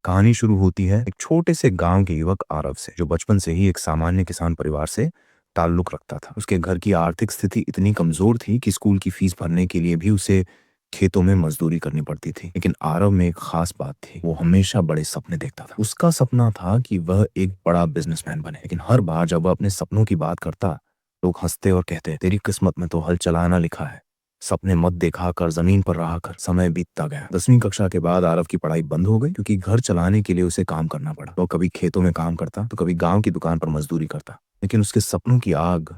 कहानी शुरू होती है एक छोटे से गांव के युवक आरव से, जो बचपन से ही एक सामान्य किसान परिवार से ताल्लुक रखता था। उसके घर की आर्थिक स्थिति इतनी कमजोर थी कि स्कूल की फीस भरने के लिए भी उसे खेतों में मजदूरी करनी पड़ती थी। लेकिन आरव में एक खास बात थी, वो हमेशा बड़े सपने देखता था। उसका सपना था कि वह एक बड़ा बिजनेसमैन बने। लेकिन हर बार जब वह अपने सपनों की बात करता, लोग हंसते और कहते, तेरी किस्मत में तो हल चलाना लिखा है, सपने मत देखा कर, जमीन पर रहा कर। समय बीतता गया। 10वीं कक्षा के बाद आरव की पढ़ाई बंद हो गई, क्योंकि घर चलाने के लिए उसे काम करना पड़ा। वो कभी खेतों में काम करता तो कभी गांव की दुकान पर मजदूरी करता, लेकिन उसके सपनों की आग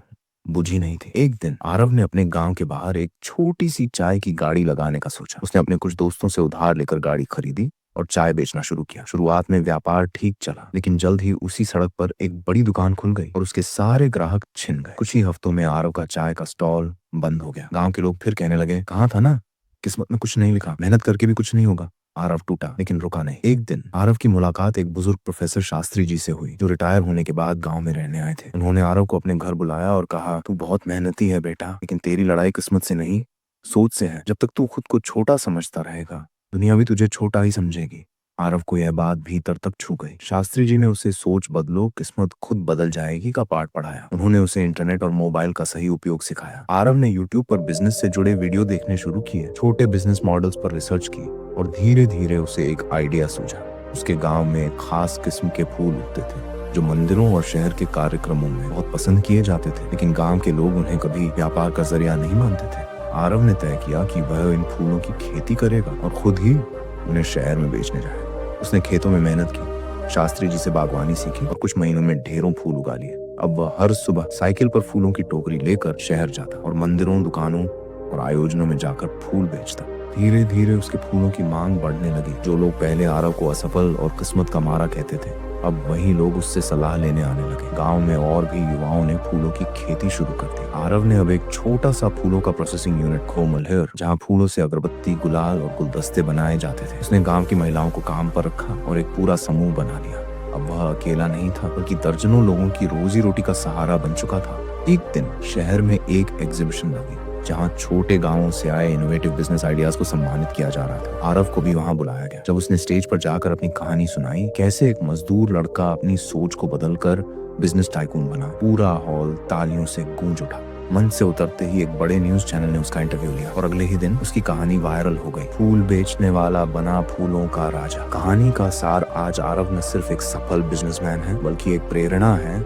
बुझी नहीं थी। एक दिन आरव ने अपने गांव के बाहर एक छोटी सी चाय की गाड़ी लगाने का सोचा। उसने अपने कुछ दोस्तों से उधार लेकर गाड़ी खरीदी और चाय बेचना शुरू किया। शुरुआत में व्यापार ठीक चला, लेकिन जल्द ही उसी सड़क पर एक बड़ी दुकान खुल गई और उसके सारे ग्राहक छिन गए। कुछ ही हफ्तों में आरव का चाय का स्टॉल बंद हो गया। गांव के लोग फिर कहने लगे, कहा था ना, किस्मत में कुछ नहीं लिखा, मेहनत करके भी कुछ नहीं होगा। आरव टूटा, लेकिन रुका नहीं। एक दिन आरव की मुलाकात एक बुजुर्ग प्रोफेसर शास्त्री जी से हुई, जो रिटायर होने के बाद गांव में रहने आए थे। उन्होंने आरव को अपने घर बुलाया और कहा, तू बहुत मेहनती है बेटा, लेकिन तेरी लड़ाई किस्मत से नहीं, सोच से है। जब तक तू खुद को छोटा समझता रहेगा, दुनिया भी तुझे छोटा ही समझेगी। आरव को यह बात भीतर तक छू गई। शास्त्री जी ने उसे सोच बदलो, किस्मत खुद बदल जाएगी का पाठ पढ़ाया। उन्होंने उसे इंटरनेट और मोबाइल का सही उपयोग सिखाया। आरव ने यूट्यूब पर बिजनेस से जुड़े वीडियो देखने शुरू किए, छोटे बिजनेस मॉडल्स पर रिसर्च की और धीरे धीरे उसे एक आइडिया सूझा। उसके गांव में एक खास किस्म के फूल उगते थे, जो मंदिरों और शहर के कार्यक्रमों में बहुत पसंद किए जाते थे, लेकिन गांव के लोग उन्हें कभी व्यापार का जरिया नहीं मानते थे। आरव ने तय किया कि वह इन फूलों की खेती करेगा और खुद ही उन्हें शहर में बेचने जाएगा। उसने खेतों में मेहनत की, शास्त्री जी से बागवानी सीखी और कुछ महीनों में ढेरों फूल उगा लिए। अब वह हर सुबह साइकिल पर फूलों की टोकरी लेकर शहर जाता और मंदिरों, दुकानों और आयोजनों में जाकर फूल बेचता। धीरे धीरे उसके फूलों की मांग बढ़ने लगी। जो लोग पहले आरव को असफल और किस्मत का मारा कहते थे, अब वही लोग उससे सलाह लेने आने लगे। गांव में और भी युवाओं ने फूलों की खेती शुरू कर दी। आरव ने अब एक छोटा सा फूलों का प्रोसेसिंग यूनिट खोल लिया, जहां फूलों से अगरबत्ती, गुलाल और गुलदस्ते बनाए जाते थे। उसने गांव की महिलाओं को काम पर रखा और एक पूरा समूह बना लिया। अब वह अकेला नहीं था, बल्कि दर्जनों लोगों की रोजी रोटी का सहारा बन चुका था। एक दिन शहर में एक एग्जीबिशन लगी, जहां छोटे गांवों से आए इनोवेटिव बिजनेस आइडियाज को सम्मानित किया जा रहा था। आरव को भी वहां बुलाया गया। जब उसने स्टेज पर जाकर अपनी कहानी सुनाई, कैसे एक मजदूर लड़का अपनी सोच को बदलकर बिजनेस टाइकून बना, पूरा हॉल तालियों से गूंज उठा। मंच से उतरते ही एक बड़े न्यूज चैनल ने उसका इंटरव्यू लिया और अगले ही दिन उसकी कहानी वायरल हो गई। फूल बेचने वाला बना फूलों का राजा। कहानी का सार, आज आरव न सिर्फ एक सफल बिजनेसमैन है, बल्कि एक प्रेरणा है